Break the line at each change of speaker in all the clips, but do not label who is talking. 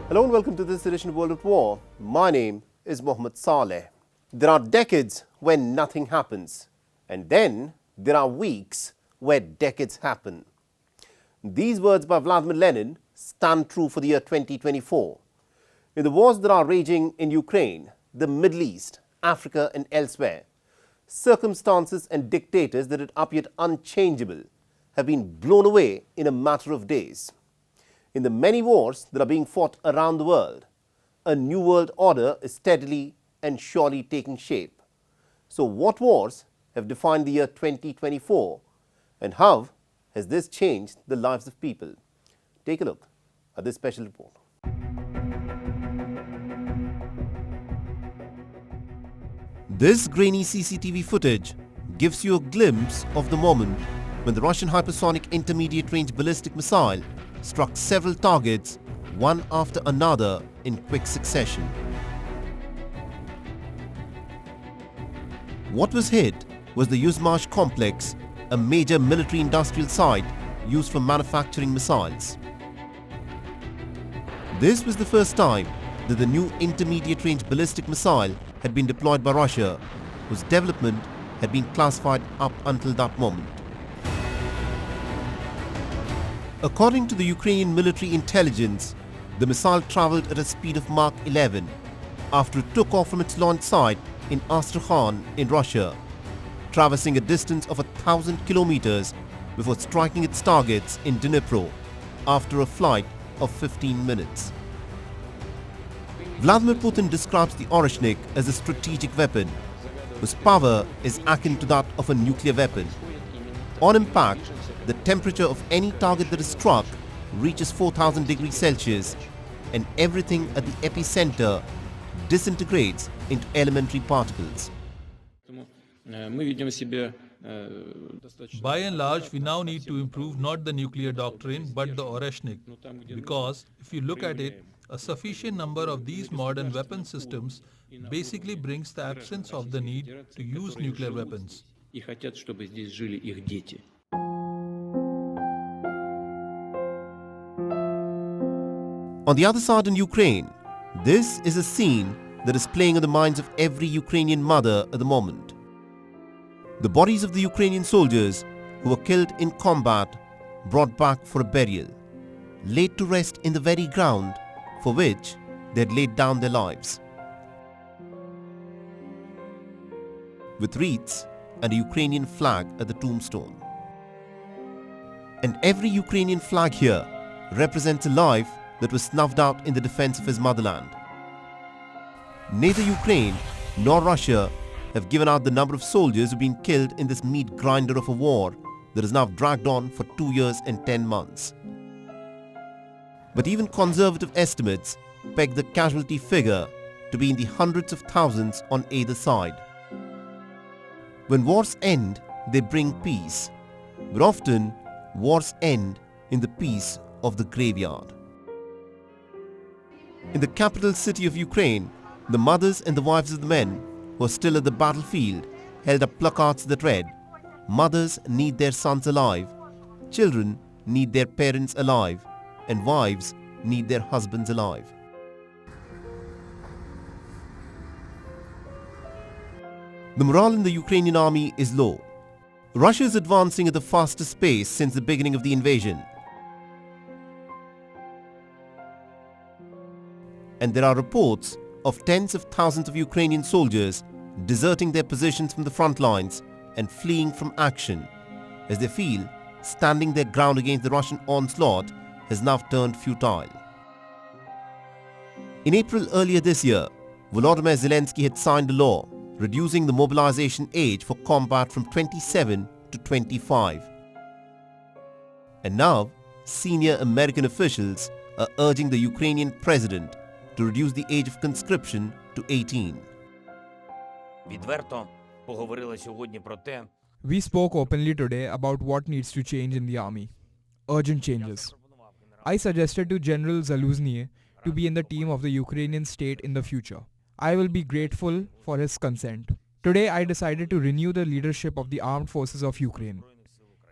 Hello and welcome to this edition of World at War. My name is Mohammed Saleh. There are decades when nothing happens, and then there are weeks where decades happen. These words by Vladimir Lenin stand true for the year 2024. In the wars that are raging in Ukraine, the Middle East, Africa and elsewhere, circumstances and dictators that had appeared unchangeable have been blown away in a matter of days. In the many wars that are being fought around the world, a new world order is steadily and surely taking shape. So what wars have defined the year 2024 and how has this changed the lives of people? Take a look at this special report. This grainy CCTV footage gives you a glimpse of the moment when the Russian hypersonic intermediate-range ballistic missile struck several targets, one after another in quick succession. What was hit was the Yuzhmash complex, a major military-industrial site used for manufacturing missiles. This was the first time that the new intermediate-range ballistic missile had been deployed by Russia, whose development had been classified up until that moment. According to the Ukrainian military intelligence, the missile travelled at a speed of Mach 11 after it took off from its launch site in Astrakhan in Russia, traversing a distance of 1,000 kilometers before striking its targets in Dnipro after a flight of 15 minutes. Vladimir Putin describes the Oreshnik as a strategic weapon, whose power is akin to that of a nuclear weapon. On impact, the temperature of any target that is struck reaches 4,000 degrees Celsius, and everything at the epicenter disintegrates into elementary particles.
By and large, we now need to improve not the nuclear doctrine but the Oreshnik, because if you look at it, a sufficient number of these modern weapon systems basically brings the absence of the need to use nuclear weapons.
On the other side in Ukraine, this is a scene that is playing on the minds of every Ukrainian mother at the moment. The bodies of the Ukrainian soldiers who were killed in combat brought back for a burial, laid to rest in the very ground for which they had laid down their lives. With wreaths and a Ukrainian flag at the tombstone. And every Ukrainian flag here represents a life that was snuffed out in the defense of his motherland. Neither Ukraine nor Russia have given out the number of soldiers who have been killed in this meat grinder of a war that has now dragged on for 2 years and 10 months. But even conservative estimates peg the casualty figure to be in the hundreds of thousands on either side. When wars end, they bring peace, but often wars end in the peace of the graveyard. In the capital city of Ukraine, the mothers and the wives of the men who are still at the battlefield held up placards that read, "Mothers need their sons alive, children need their parents alive, and wives need their husbands alive." The morale in the Ukrainian army is low. Russia is advancing at the fastest pace since the beginning of the invasion. And there are reports of tens of thousands of Ukrainian soldiers deserting their positions from the front lines and fleeing from action, as they feel standing their ground against the Russian onslaught has now turned futile. In April earlier this year, Volodymyr Zelensky had signed a law reducing the mobilization age for combat from 27 to 25. And now, senior American officials are urging the Ukrainian president to reduce the age of conscription to 18.
We spoke openly today about what needs to change in the army. Urgent changes. I suggested to General Zaluzny to be in the team of the Ukrainian state in the future. I will be grateful for his consent. Today I decided to renew the leadership of the armed forces of Ukraine.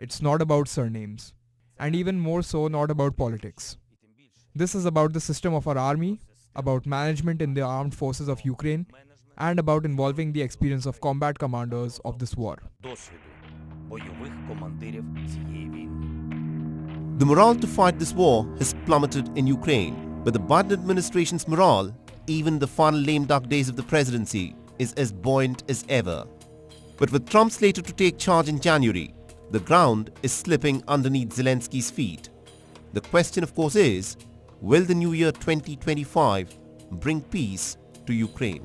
It's not about surnames, and even more so not about politics. This is about the system of our army, about management in the armed forces of Ukraine, and about involving the experience of combat commanders of this war.
The morale to fight this war has plummeted in Ukraine, but the Biden administration's morale, even in the final lame duck days of the presidency, is as buoyant as ever. But with Trump slated to take charge in January, the ground is slipping underneath Zelensky's feet. The question, of course, is, will the new year 2025 bring peace to Ukraine?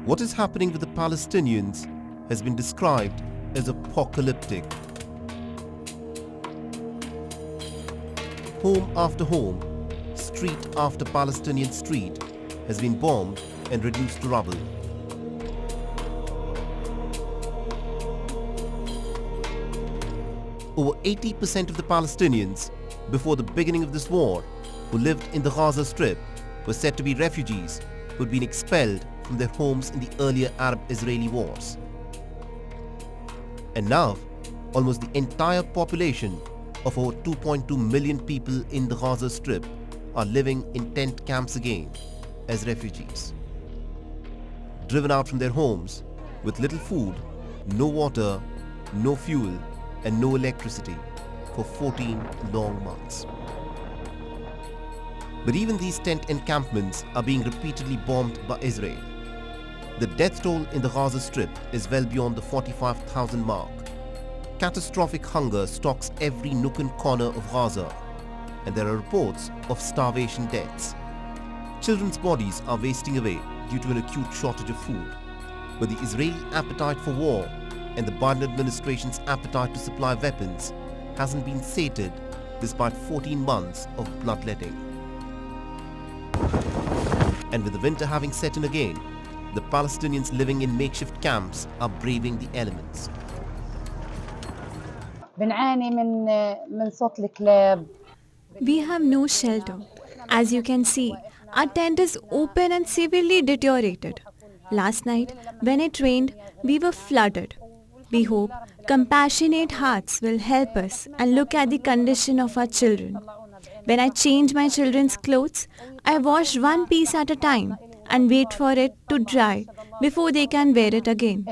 What is happening with the Palestinians has been described as apocalyptic. Home after home, street after Palestinian street has been bombed and reduced to rubble. Over 80% of the Palestinians before the beginning of this war who lived in the Gaza Strip were said to be refugees who had been expelled from their homes in the earlier Arab-Israeli wars. And now, almost the entire population of over 2.2 million people in the Gaza Strip are living in tent camps again as refugees. Driven out from their homes with little food, no water, no fuel, and no electricity for 14 long months. But even these tent encampments are being repeatedly bombed by Israel. The death toll in the Gaza Strip is well beyond the 45,000 mark. Catastrophic hunger stalks every nook and corner of Gaza, and there are reports of starvation deaths. Children's bodies are wasting away due to an acute shortage of food. But the Israeli appetite for war and the Biden administration's appetite to supply weapons hasn't been sated despite 14 months of bloodletting. And with the winter having set in again, the Palestinians living in makeshift camps are braving the elements.
We have no shelter. As you can see, our tent is open and severely deteriorated. Last night, when it rained, we were flooded. We hope compassionate hearts will help us and look at the condition of our children. When I change my children's clothes, I wash one piece at a time and wait for it to dry before they can wear it again.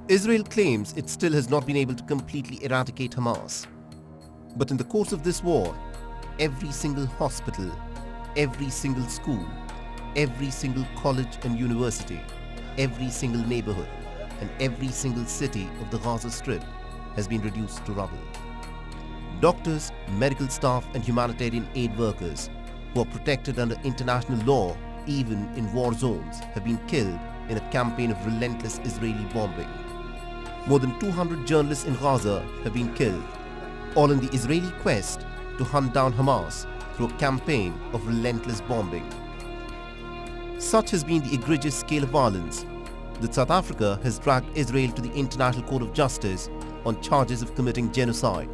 Israel claims it still has not been able to completely eradicate Hamas. But in the course of this war, every single hospital, every single school, every single college and university, every single neighborhood, and every single city of the Gaza Strip has been reduced to rubble. Doctors, medical staff, and humanitarian aid workers who are protected under international law, even in war zones, have been killed in a campaign of relentless Israeli bombing. More than 200 journalists in Gaza have been killed, all in the Israeli quest to hunt down Hamas through a campaign of relentless bombing. Such has been the egregious scale of violence that South Africa has dragged Israel to the International Court of Justice on charges of committing genocide.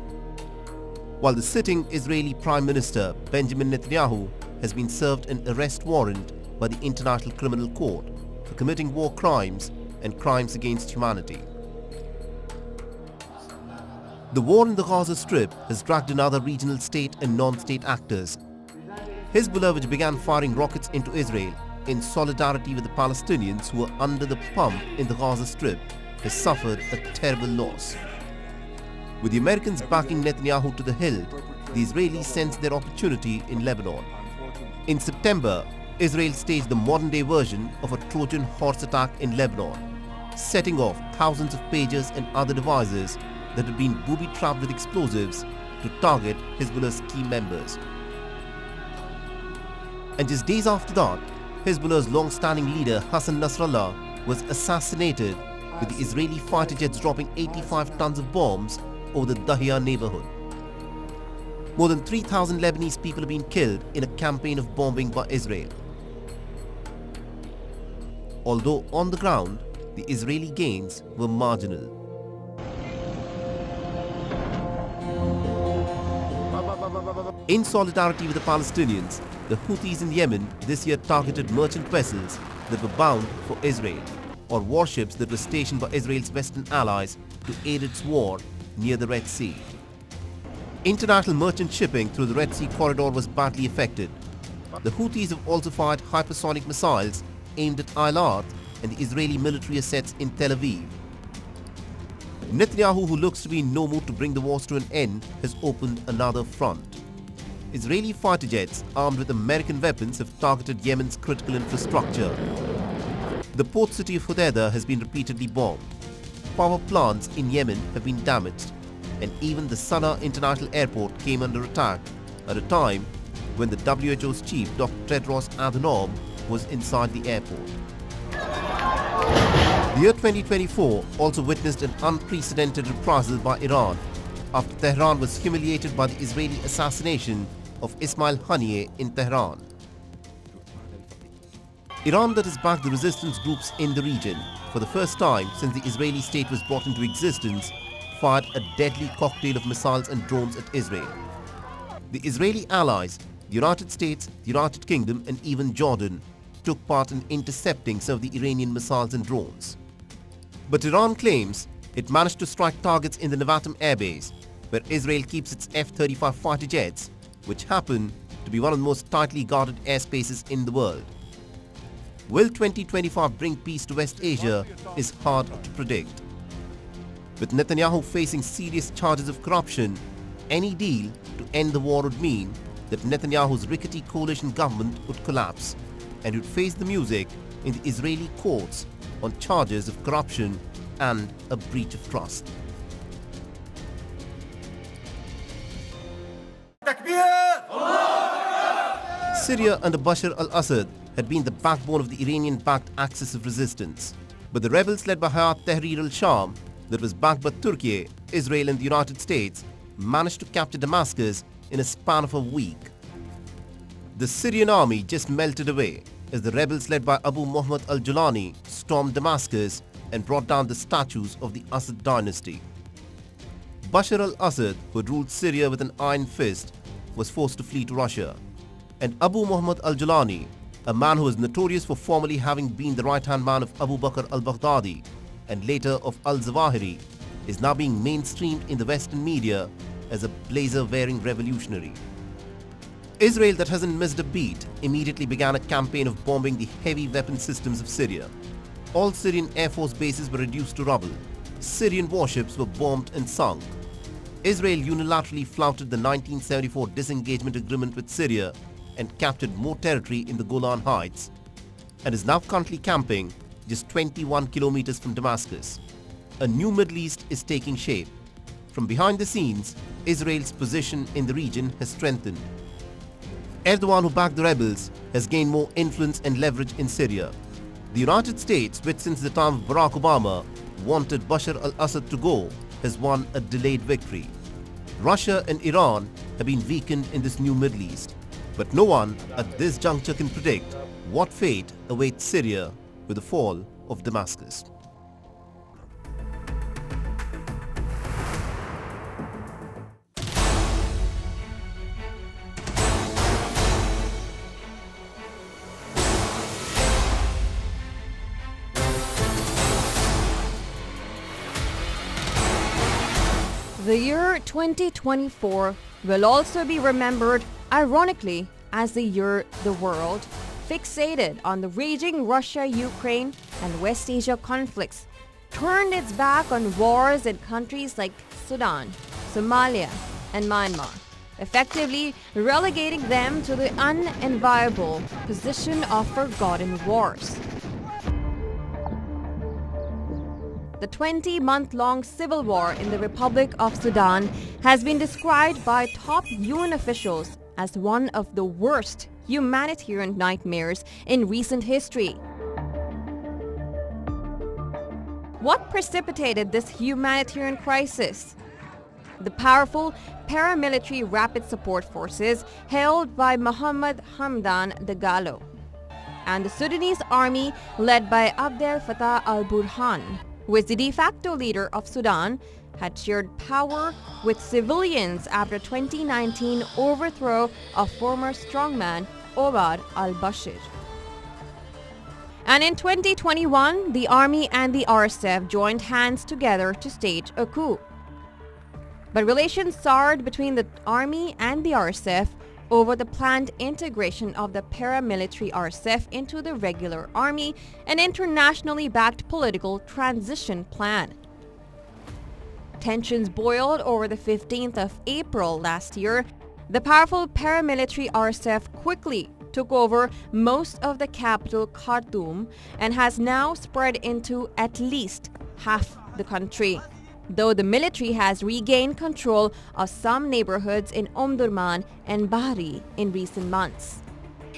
While the sitting Israeli Prime Minister Benjamin Netanyahu has been served an arrest warrant by the International Criminal Court for committing war crimes and crimes against humanity. The war in the Gaza Strip has dragged in other regional state and non-state actors. Hezbollah, which began firing rockets into Israel in solidarity with the Palestinians who were under the pump in the Gaza Strip, has suffered a terrible loss. With the Americans backing Netanyahu to the hilt, the Israelis sensed their opportunity in Lebanon. In September, Israel staged the modern-day version of a Trojan horse attack in Lebanon, setting off thousands of pagers and other devices that had been booby-trapped with explosives to target Hezbollah's key members. And just days after that, Hezbollah's long-standing leader Hassan Nasrallah was assassinated, with the Israeli fighter jets dropping 85 tons of bombs over the Dahia neighborhood. More than 3,000 Lebanese people have been killed in a campaign of bombing by Israel. Although on the ground, the Israeli gains were marginal. In solidarity with the Palestinians, the Houthis in Yemen this year targeted merchant vessels that were bound for Israel, or warships that were stationed by Israel's Western allies to aid its war near the Red Sea. International merchant shipping through the Red Sea corridor was badly affected. The Houthis have also fired hypersonic missiles aimed at Eilat and the Israeli military assets in Tel Aviv. Netanyahu, who looks to be in no mood to bring the wars to an end, has opened another front. Israeli fighter jets armed with American weapons have targeted Yemen's critical infrastructure. The port city of Hodeidah has been repeatedly bombed. Power plants in Yemen have been damaged, and even the Sana'a International Airport came under attack at a time when the WHO's chief, Dr. Tedros Adhanom, was inside the airport. The year 2024 also witnessed an unprecedented reprisal by Iran after Tehran was humiliated by the Israeli assassination of Ismail Haniyeh in Tehran. Iran, that has backed the resistance groups in the region for the first time since the Israeli state was brought into existence, fired a deadly cocktail of missiles and drones at Israel. The Israeli allies, the United States, the United Kingdom and even Jordan took part in intercepting some of the Iranian missiles and drones. But Iran claims it managed to strike targets in the Nevatim airbase, where Israel keeps its F-35 fighter jets, which happen to be one of the most tightly guarded airspaces in the world. Will 2025 bring peace to West Asia is hard to predict. With Netanyahu facing serious charges of corruption, any deal to end the war would mean that Netanyahu's rickety coalition government would collapse and would face the music in the Israeli courts on charges of corruption and a breach of trust. Syria under Bashar al-Assad had been the backbone of the Iranian-backed axis of resistance. But the rebels led by Hayat Tahrir al-Sham, that was backed by Turkey, Israel and the United States, managed to capture Damascus in a span of a week. The Syrian army just melted away as the rebels led by Abu Muhammad al-Julani stormed Damascus and brought down the statues of the Assad dynasty. Bashar al-Assad, who had ruled Syria with an iron fist, was forced to flee to Russia. And Abu Muhammad al-Julani, a man who was notorious for formerly having been the right-hand man of Abu Bakr al-Baghdadi and later of al-Zawahiri, is now being mainstreamed in the Western media as a blazer-wearing revolutionary. Israel, that hasn't missed a beat, immediately began a campaign of bombing the heavy weapon systems of Syria. All Syrian Air Force bases were reduced to rubble. Syrian warships were bombed and sunk. Israel unilaterally flouted the 1974 disengagement agreement with Syria and captured more territory in the Golan Heights, and is now currently camping just 21 kilometers from Damascus. A new Middle East is taking shape. From behind the scenes, Israel's position in the region has strengthened. Erdogan, who backed the rebels, has gained more influence and leverage in Syria. The United States, which since the time of Barack Obama wanted Bashar al-Assad to go, has won a delayed victory. Russia and Iran have been weakened in this new Middle East. But no one at this juncture can predict what fate awaits Syria with the fall of Damascus.
The year 2024 will also be remembered, ironically, as the year the world, fixated on the raging Russia-Ukraine and West Asia conflicts, turned its back on wars in countries like Sudan, Somalia, and Myanmar, effectively relegating them to the unenviable position of forgotten wars. The 20-month-long civil war in the Republic of Sudan has been described by top UN officials as one of the worst humanitarian nightmares in recent history. What precipitated this humanitarian crisis? The powerful paramilitary rapid support forces held by Mohammed Hamdan Dagalo. and the Sudanese army led by Abdel Fattah al-Burhan, who is the de facto leader of Sudan, had shared power with civilians after 2019 overthrow of former strongman Omar al-Bashir. And in 2021, the army and the RSF joined hands together to stage a coup. But relations soured between the army and the RSF over the planned integration of the paramilitary RSF into the regular army, an internationally backed political transition plan. Tensions boiled over the 15th of April last year. The powerful paramilitary RSF quickly took over most of the capital Khartoum and has now spread into at least half the country, though the military has regained control of some neighborhoods in Omdurman and Bahri in recent months.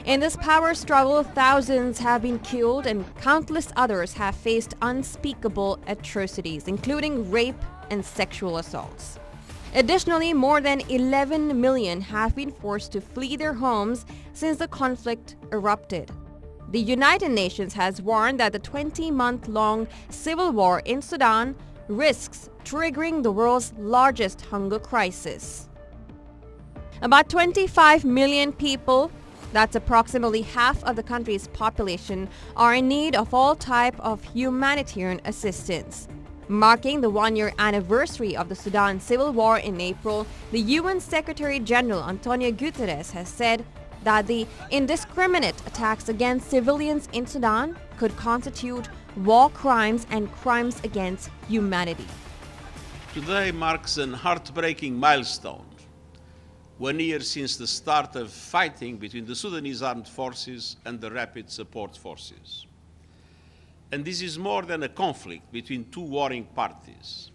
In this power struggle, thousands have been killed and countless others have faced unspeakable atrocities, including rape and sexual assaults. Additionally, more than 11 million have been forced to flee their homes since the conflict erupted. The United Nations has warned that the 20-month-long civil war in Sudan risks triggering the world's largest hunger crisis. About 25 million people, that's approximately half of the country's population, are in need of all type of humanitarian assistance. Marking the one-year anniversary of the Sudan civil war in April, the UN Secretary General Antonio Guterres has said that the indiscriminate attacks against civilians in Sudan could constitute war crimes and crimes against humanity.
Today marks an heartbreaking milestone. 1 year since the start of fighting between the Sudanese armed forces and the Rapid Support Forces. And this is more than a conflict between two warring parties.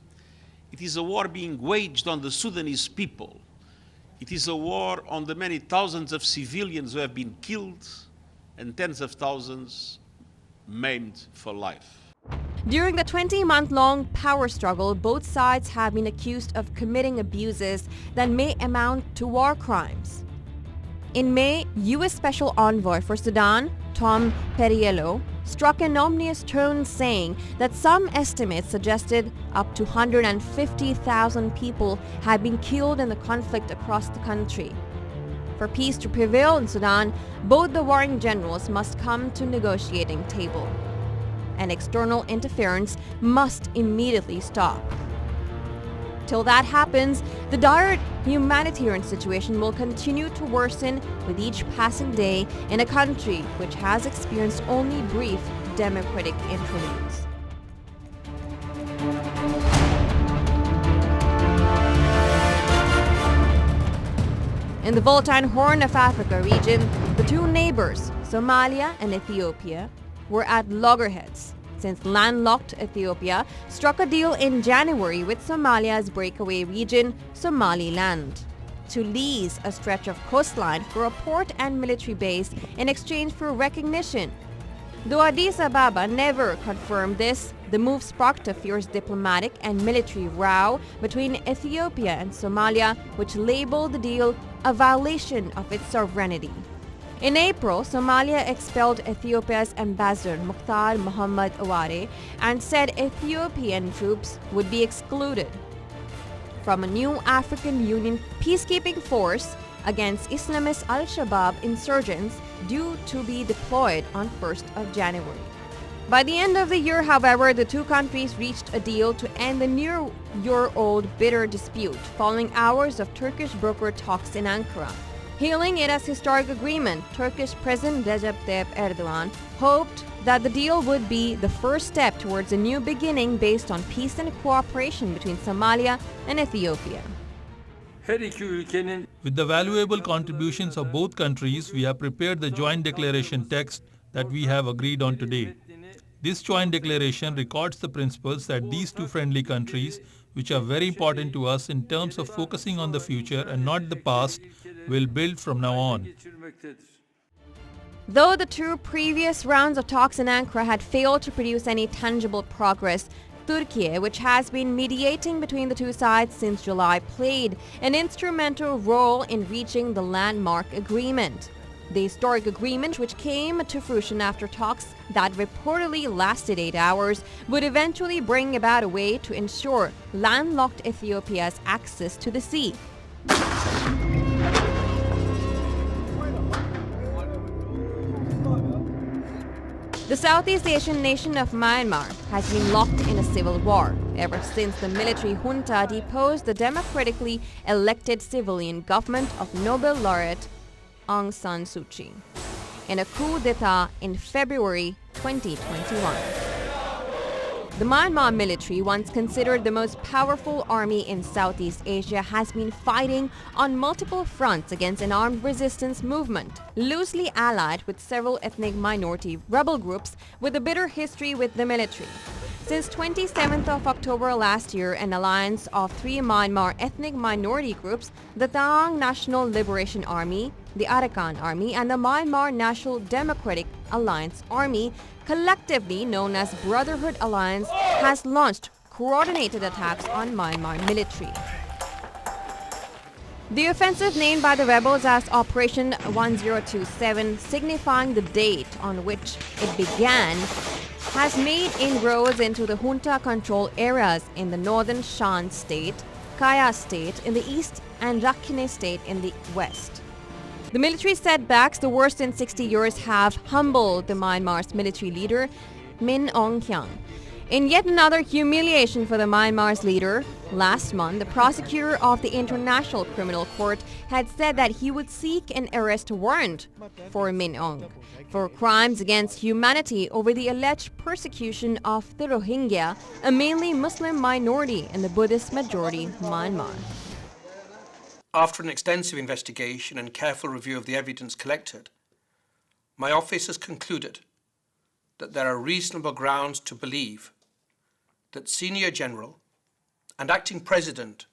It is a war being waged on the Sudanese people. It is a war on the many thousands of civilians who have been killed and tens of thousands maimed for life.
During the 20-month-long power struggle, both sides have been accused of committing abuses that may amount to war crimes. In May, U.S. Special Envoy for Sudan, Tom Perriello, struck an ominous tone saying that some estimates suggested up to 150,000 people had been killed in the conflict across the country. For peace to prevail in Sudan, both the warring generals must come to negotiating table, and external interference must immediately stop. Till that happens, the dire humanitarian situation will continue to worsen with each passing day in a country which has experienced only brief democratic interludes. In the volatile Horn of Africa region, the two neighbors, Somalia and Ethiopia, were at loggerheads since landlocked Ethiopia struck a deal in January with Somalia's breakaway region, Somaliland, to lease a stretch of coastline for a port and military base in exchange for recognition. Though Addis Ababa never confirmed this, the move sparked a fierce diplomatic and military row between Ethiopia and Somalia, which labeled the deal a violation of its sovereignty. In April, Somalia expelled Ethiopia's ambassador Mukhtar Mohammed Aware and said Ethiopian troops would be excluded from a new African Union peacekeeping force against Islamist al-Shabaab insurgents due to be deployed on 1st of January. By the end of the year, however, the two countries reached a deal to end the near-year-old bitter dispute following hours of Turkish broker talks in Ankara. Hailing it as historic agreement, Turkish President Recep Tayyip Erdogan hoped that the deal would be the first step towards a new beginning based on peace and cooperation between Somalia and Ethiopia.
With the valuable contributions of both countries, we have prepared the joint declaration text that we have agreed on today. This joint declaration records the principles that these two friendly countries, which are very important to us in terms of focusing on the future and not the past, will build from now on.
Though the two previous rounds of talks in Ankara had failed to produce any tangible progress, Turkey, which has been mediating between the two sides since July, played an instrumental role in reaching the landmark agreement. The historic agreement, which came to fruition after talks that reportedly lasted 8 hours, would eventually bring about a way to ensure landlocked Ethiopia's access to the sea. The Southeast Asian nation of Myanmar has been locked in a civil war ever since the military junta deposed the democratically elected civilian government of Nobel laureate Aung San Suu Kyi in a coup d'etat in February 2021. The Myanmar military, once considered the most powerful army in Southeast Asia, has been fighting on multiple fronts against an armed resistance movement, loosely allied with several ethnic minority rebel groups with a bitter history with the military. Since 27th of October last year, an alliance of 3 Myanmar ethnic minority groups, the Taang National Liberation Army, the Arakan Army, and the Myanmar National Democratic Alliance Army, collectively known as Brotherhood Alliance, has launched coordinated attacks on Myanmar military. The offensive, named by the rebels as Operation 1027, signifying the date on which it began, has made inroads into the junta-controlled areas in the northern Shan state, Kaya state in the east, and Rakhine state in the west. The military setbacks, the worst in 60 years, have humbled the Myanmar's military leader, Min Aung Hlaing. In yet another humiliation for the Myanmar's leader, last month, the prosecutor of the International Criminal Court had said that he would seek an arrest warrant for Min Aung for crimes against humanity over the alleged persecution of the Rohingya, a mainly Muslim minority in the Buddhist majority Myanmar.
After an extensive investigation and careful review of the evidence collected, my office has concluded that there are reasonable grounds to believe that Senior General and Acting President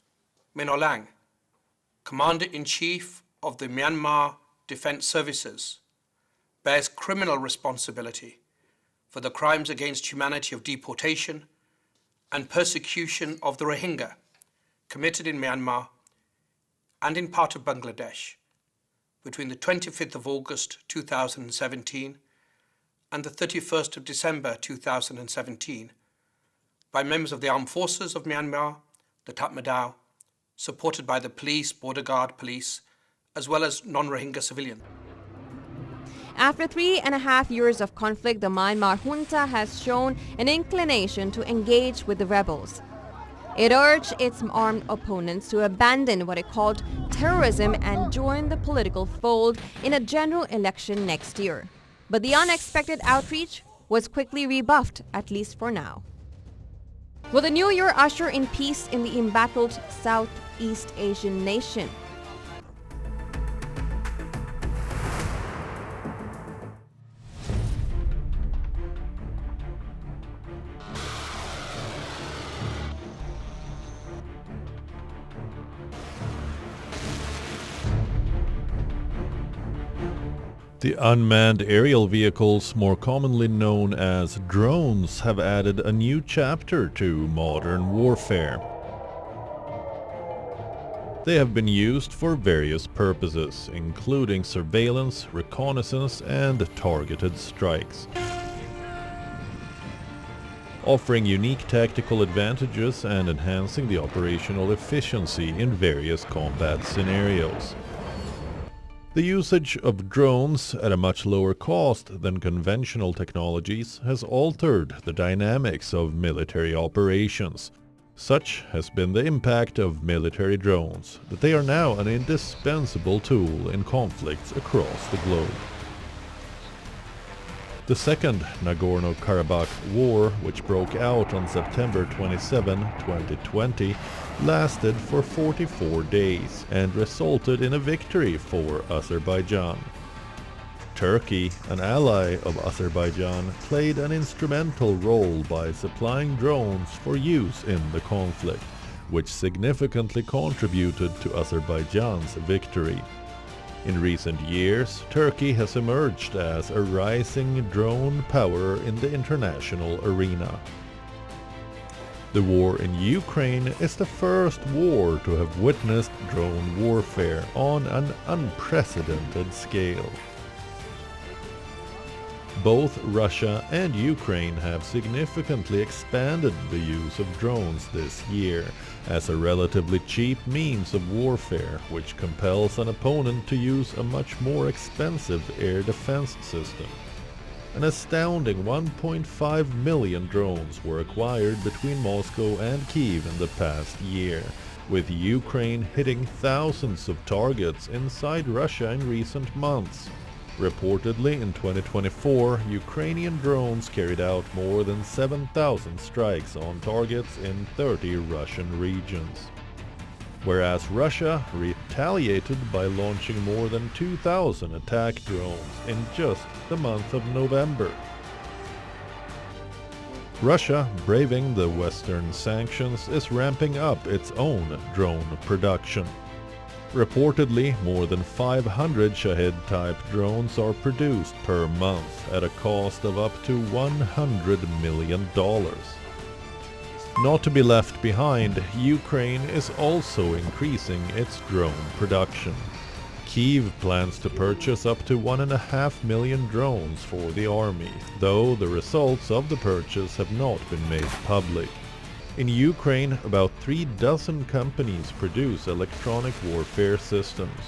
Min Aung Hlaing, Commander-in-Chief of the Myanmar Defence Services, bears criminal responsibility for the crimes against humanity of deportation and persecution of the Rohingya committed in Myanmar and in part of Bangladesh between the 25th of August 2017 and the 31st of December 2017 by members of the Armed Forces of Myanmar, the Tatmadaw, supported by the police, border guard police, as well as non-Rohingya civilians.
After 3.5 years of conflict, the Myanmar junta has shown an inclination to engage with the rebels. It urged its armed opponents to abandon what it called terrorism and join the political fold in a general election next year. But the unexpected outreach was quickly rebuffed, at least for now. Will the new year usher in peace in the embattled Southeast Asian nation?
The unmanned aerial vehicles, more commonly known as drones, have added a new chapter to modern warfare. They have been used for various purposes, including surveillance, reconnaissance, and targeted strikes, offering unique tactical advantages and enhancing the operational efficiency in various combat scenarios. The usage of drones at a much lower cost than conventional technologies has altered the dynamics of military operations. Such has been the impact of military drones that they are now an indispensable tool in conflicts across the globe. The Second Nagorno-Karabakh War, which broke out on September 27, 2020, lasted for 44 days and resulted in a victory for Azerbaijan. Turkey, an ally of Azerbaijan, played an instrumental role by supplying drones for use in the conflict, which significantly contributed to Azerbaijan's victory. In recent years, Turkey has emerged as a rising drone power in the international arena. The war in Ukraine is the first war to have witnessed drone warfare on an unprecedented scale.
Both Russia and Ukraine have significantly expanded the use of drones this year as a relatively cheap means of warfare, which compels an opponent to use a much more expensive air defense system. An astounding 1.5 million drones were acquired between Moscow and Kyiv in the past year, with Ukraine hitting thousands of targets inside Russia in recent months. Reportedly, in 2024, Ukrainian drones carried out more than 7,000 strikes on targets in 30 Russian regions. Whereas Russia retaliated by launching more than 2,000 attack drones in just the month of November. Russia, braving the Western sanctions, is ramping up its own drone production. Reportedly, more than 500 Shahed-type drones are produced per month at a cost of up to $100 million. Not to be left behind, Ukraine is also increasing its drone production. Kyiv plans to purchase up to 1.5 million drones for the army, though the results of the purchase have not been made public. In Ukraine, about 36 companies produce electronic warfare systems.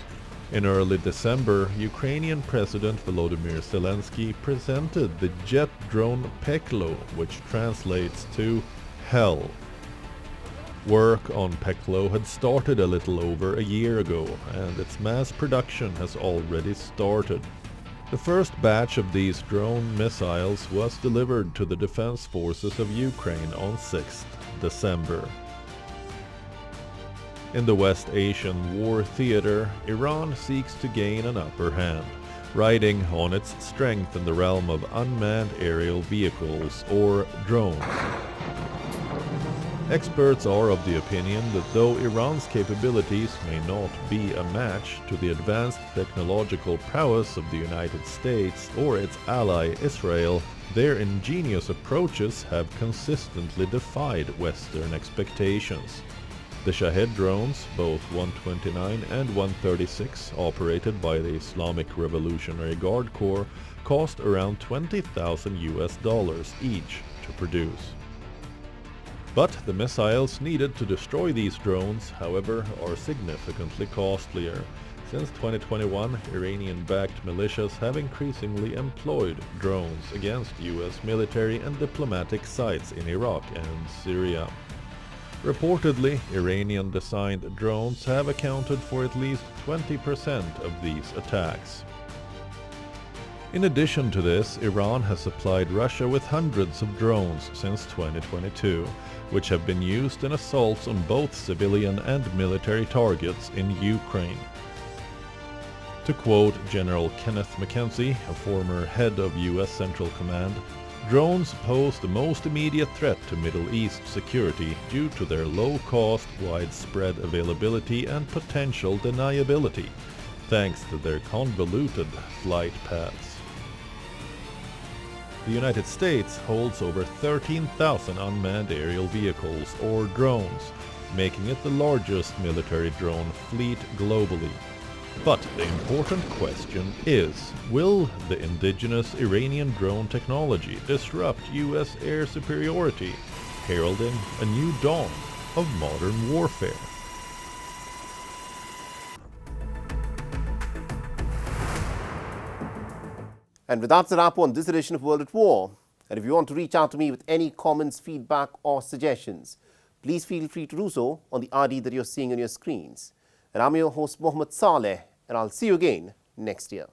In early December, Ukrainian President Volodymyr Zelensky presented the jet drone Peklo, which translates to Hell. Work on Peklo had started a little over a year ago, and its mass production has already started. The first batch of these drone missiles was delivered to the defense forces of Ukraine on 6th December. In the West Asian war theater, Iran seeks to gain an upper hand, riding on its strength in the realm of unmanned aerial vehicles, or drones. Experts are of the opinion that though Iran's capabilities may not be a match to the advanced technological prowess of the United States or its ally Israel, their ingenious approaches have consistently defied Western expectations. The Shahed drones, both 129 and 136, operated by the Islamic Revolutionary Guard Corps, cost around $20,000 each to produce. But the missiles needed to destroy these drones, however, are significantly costlier. Since 2021, Iranian-backed militias have increasingly employed drones against US military and diplomatic sites in Iraq and Syria. Reportedly, Iranian-designed drones have accounted for at least 20% of these attacks. In addition to this, Iran has supplied Russia with hundreds of drones since 2022, which have been used in assaults on both civilian and military targets in Ukraine. To quote General Kenneth McKenzie, a former head of US Central Command, drones pose the most immediate threat to Middle East security due to their low cost, widespread availability and potential deniability, thanks to their convoluted flight paths. The United States holds over 13,000 unmanned aerial vehicles, or drones, making it the largest military drone fleet globally. But the important question is, will the indigenous Iranian drone technology disrupt US air superiority, heralding a new dawn of modern warfare?
And with that's a wrap on this edition of World at War. And if you want to reach out to me with any comments, feedback or suggestions, please feel free to do so on the ID that you're seeing on your screens. And I'm your host, Mohammed Saleh, and I'll see you again next year.